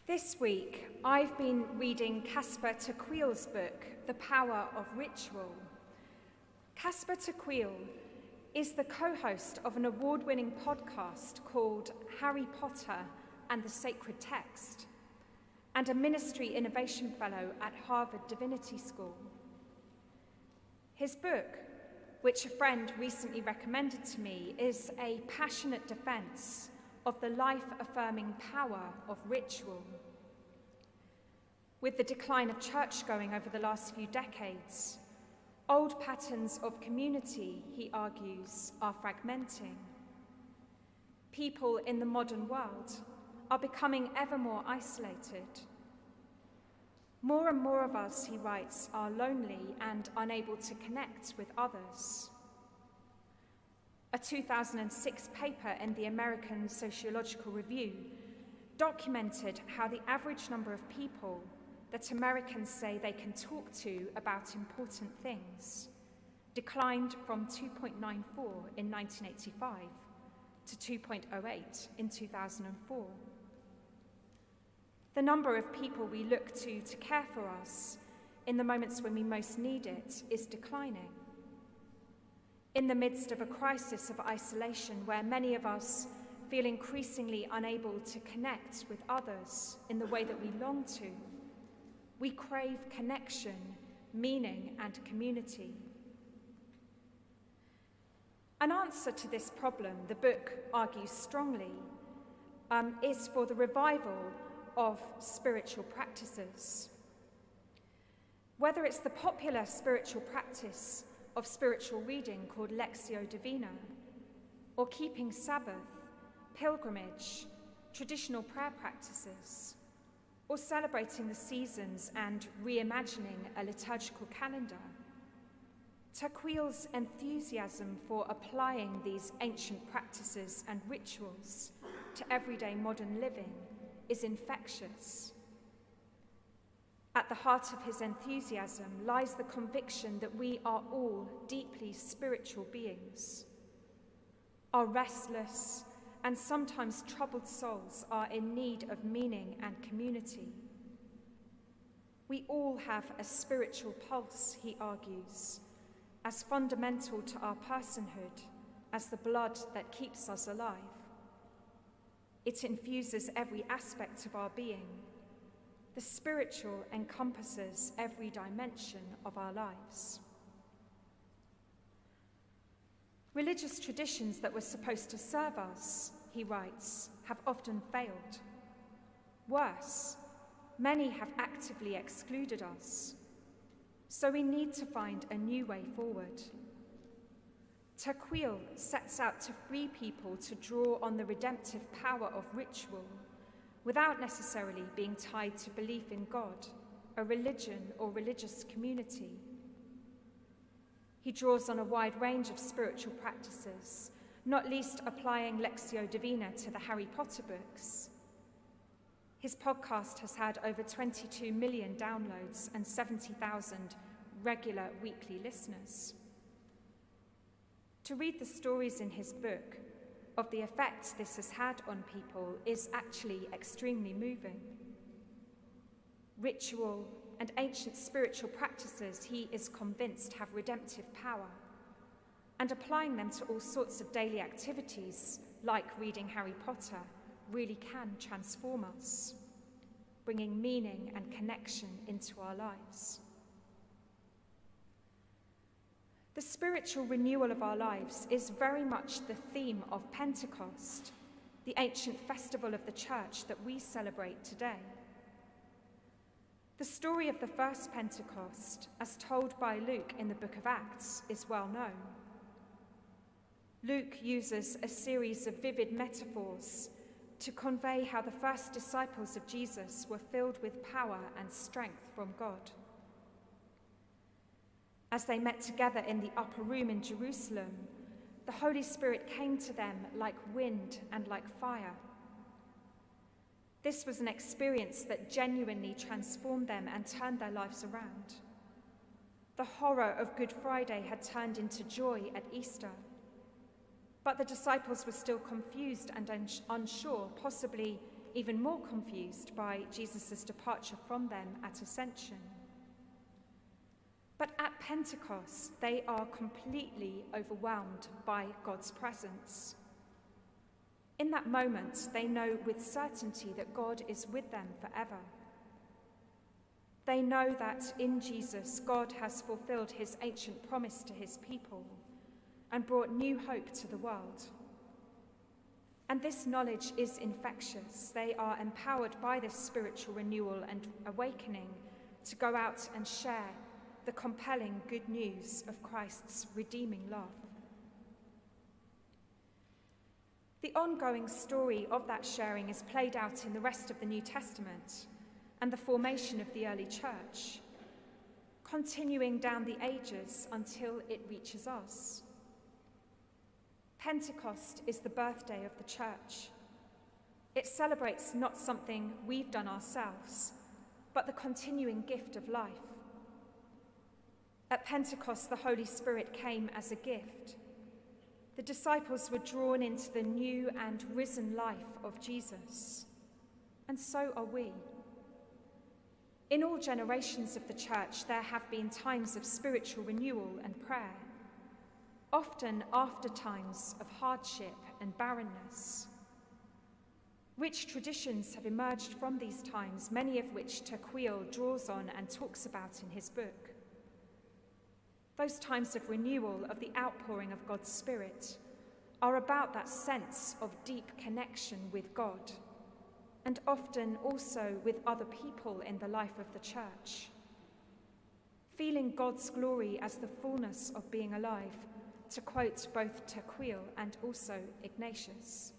This week, I've been reading Caspar Tocqueville's book, The Power of Ritual. Caspar Tocqueville is the co-host of an award-winning podcast called Harry Potter and the Sacred Text, and a ministry innovation fellow at Harvard Divinity School. His book, which a friend recently recommended to me, is a passionate defense of the life-affirming power of ritual. With the decline of church-going over the last few decades, old patterns of community, he argues, are fragmenting. People in the modern world are becoming ever more isolated. More and more of us, he writes, are lonely and unable to connect with others. A 2006 paper in the American Sociological Review documented how the average number of people that Americans say they can talk to about important things declined from 2.94 in 1985 to 2.08 in 2004. The number of people we look to care for us in the moments when we most need it is declining. In the midst of a crisis of isolation where many of us feel increasingly unable to connect with others in the way that we long to, we crave connection, meaning, and community. An answer to this problem, the book argues strongly, is for the revival of spiritual practices. Whether it's the popular spiritual practice of spiritual reading called Lectio Divina, or keeping Sabbath, pilgrimage, traditional prayer practices, or celebrating the seasons and reimagining a liturgical calendar, Tocqueville's enthusiasm for applying these ancient practices and rituals to everyday modern living is infectious. At the heart of his enthusiasm lies the conviction that we are all deeply spiritual beings. Our restless and sometimes troubled souls are in need of meaning and community. We all have a spiritual pulse, he argues, as fundamental to our personhood as the blood that keeps us alive. It infuses every aspect of our being. The spiritual encompasses every dimension of our lives. Religious traditions that were supposed to serve us, he writes, have often failed. Worse, many have actively excluded us. So we need to find a new way forward. Tocqueville sets out to free people to draw on the redemptive power of ritual without necessarily being tied to belief in God, a religion, or religious community. He draws on a wide range of spiritual practices, not least applying Lectio Divina to the Harry Potter books. His podcast has had over 22 million downloads and 70,000 regular weekly listeners. To read the stories in his book of the effects this has had on people is actually extremely moving. Ritual and ancient spiritual practices, he is convinced, have redemptive power, and applying them to all sorts of daily activities, like reading Harry Potter, really can transform us, bringing meaning and connection into our lives. The spiritual renewal of our lives is very much the theme of Pentecost, the ancient festival of the church that we celebrate today. The story of the first Pentecost, as told by Luke in the book of Acts, is well known. Luke uses a series of vivid metaphors to convey how the first disciples of Jesus were filled with power and strength from God. As they met together in the upper room in Jerusalem, the Holy Spirit came to them like wind and like fire. This was an experience that genuinely transformed them and turned their lives around. The horror of Good Friday had turned into joy at Easter. But the disciples were still confused and unsure, possibly even more confused by Jesus' departure from them at Ascension. But at Pentecost, they are completely overwhelmed by God's presence. In that moment, they know with certainty that God is with them forever. They know that in Jesus, God has fulfilled his ancient promise to his people and brought new hope to the world. And this knowledge is infectious. They are empowered by this spiritual renewal and awakening to go out and share the compelling good news of Christ's redeeming love. The ongoing story of that sharing is played out in the rest of the New Testament and the formation of the early church, continuing down the ages until it reaches us. Pentecost is the birthday of the church. It celebrates not something we've done ourselves, but the continuing gift of life. At Pentecost, the Holy Spirit came as a gift. The disciples were drawn into the new and risen life of Jesus, and so are we. In all generations of the church, there have been times of spiritual renewal and prayer, often after times of hardship and barrenness. Rich traditions have emerged from these times, many of which Gradual draws on and talks about in his book. Those times of renewal, of the outpouring of God's Spirit, are about that sense of deep connection with God, and often also with other people in the life of the church. Feeling God's glory as the fullness of being alive, to quote both Gradual and also Ignatius.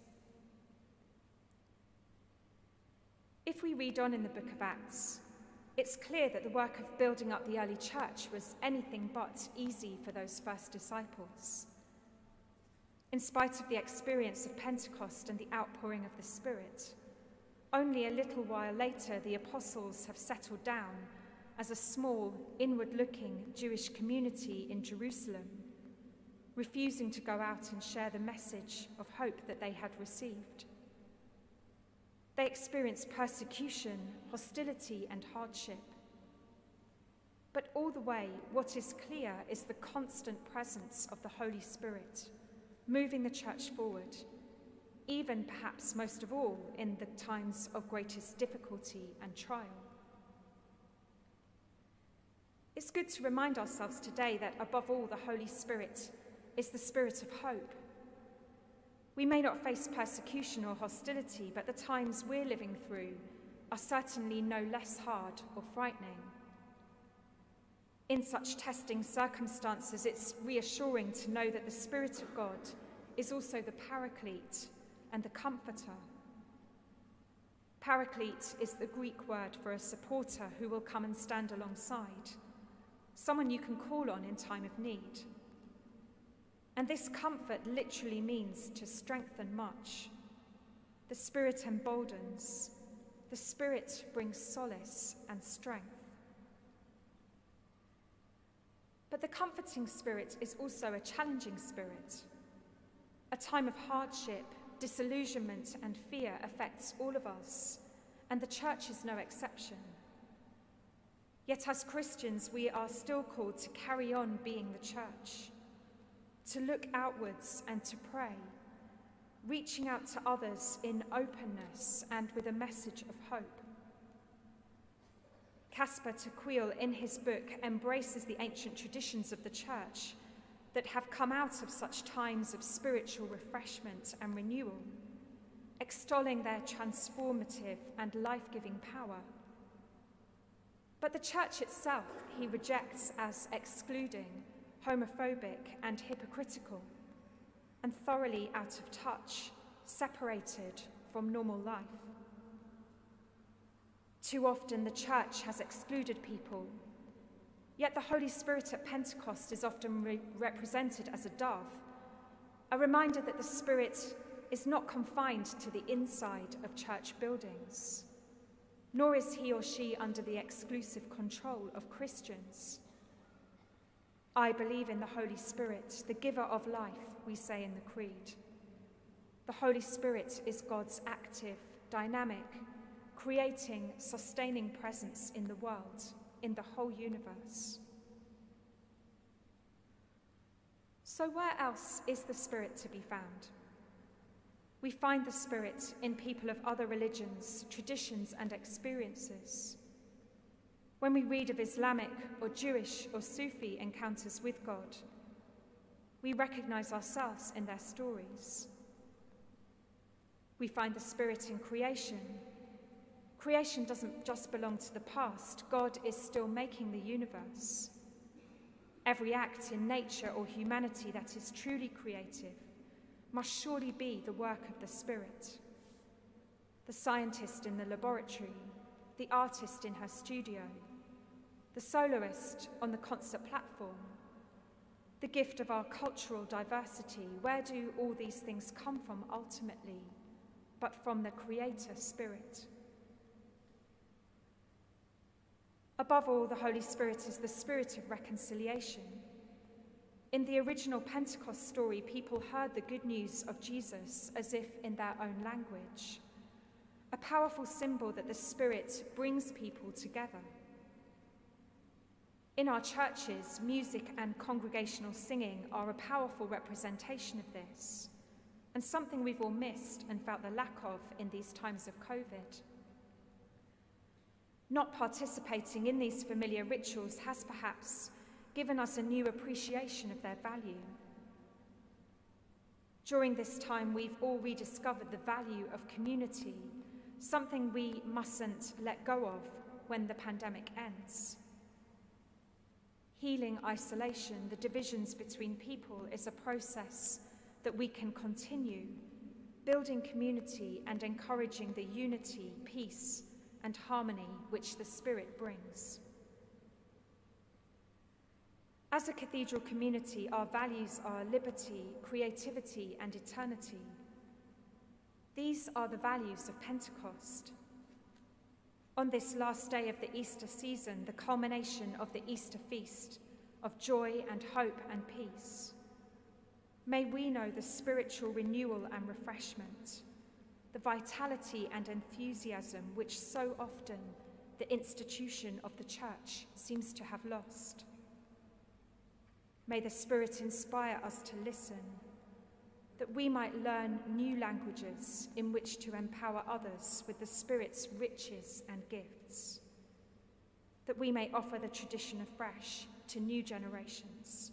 If we read on in the book of Acts, it's clear that the work of building up the early church was anything but easy for those first disciples. In spite of the experience of Pentecost and the outpouring of the Spirit, only a little while later the apostles have settled down as a small, inward-looking Jewish community in Jerusalem, refusing to go out and share the message of hope that they had received. They experienced persecution, hostility, and hardship. But all the way, what is clear is the constant presence of the Holy Spirit, moving the church forward, even perhaps most of all in the times of greatest difficulty and trial. It's good to remind ourselves today that above all, the Holy Spirit is the spirit of hope. We may not face persecution or hostility, but the times we're living through are certainly no less hard or frightening. In such testing circumstances, it's reassuring to know that the Spirit of God is also the Paraclete and the Comforter. Paraclete is the Greek word for a supporter who will come and stand alongside, someone you can call on in time of need. And this comfort literally means to strengthen much. The Spirit emboldens. The Spirit brings solace and strength. But the comforting Spirit is also a challenging Spirit. A time of hardship, disillusionment, and fear affects all of us, and the church is no exception. Yet as Christians, we are still called to carry on being the church, to look outwards and to pray, reaching out to others in openness and with a message of hope. Caspar Gradual, in his book, embraces the ancient traditions of the church that have come out of such times of spiritual refreshment and renewal, extolling their transformative and life-giving power. But the church itself he rejects as excluding, homophobic, and hypocritical, and thoroughly out of touch, separated from normal life. Too often the church has excluded people, yet the Holy Spirit at Pentecost is often represented as a dove, a reminder that the Spirit is not confined to the inside of church buildings, nor is he or she under the exclusive control of Christians. I believe in the Holy Spirit, the giver of life, we say in the Creed. The Holy Spirit is God's active, dynamic, creating, sustaining presence in the world, in the whole universe. So where else is the Spirit to be found? We find the Spirit in people of other religions, traditions, and experiences. When we read of Islamic or Jewish or Sufi encounters with God, we recognize ourselves in their stories. We find the Spirit in creation. Creation doesn't just belong to the past. God is still making the universe. Every act in nature or humanity that is truly creative must surely be the work of the Spirit. The scientist in the laboratory, the artist in her studio, the soloist on the concert platform, the gift of our cultural diversity. Where do all these things come from ultimately, but from the Creator Spirit? Above all, the Holy Spirit is the Spirit of reconciliation. In the original Pentecost story, people heard the good news of Jesus as if in their own language, a powerful symbol that the Spirit brings people together. In our churches, music and congregational singing are a powerful representation of this, and something we've all missed and felt the lack of in these times of COVID. Not participating in these familiar rituals has perhaps given us a new appreciation of their value. During this time, we've all rediscovered the value of community, something we mustn't let go of when the pandemic ends. Healing isolation, the divisions between people, is a process that we can continue, building community and encouraging the unity, peace, and harmony which the Spirit brings. As a cathedral community, our values are liberty, creativity, and eternity. These are the values of Pentecost. On this last day of the Easter season, the culmination of the Easter feast of joy and hope and peace, may we know the spiritual renewal and refreshment, the vitality and enthusiasm which so often the institution of the Church seems to have lost. May the Spirit inspire us to listen, that we might learn new languages in which to empower others with the Spirit's riches and gifts, that we may offer the tradition afresh to new generations.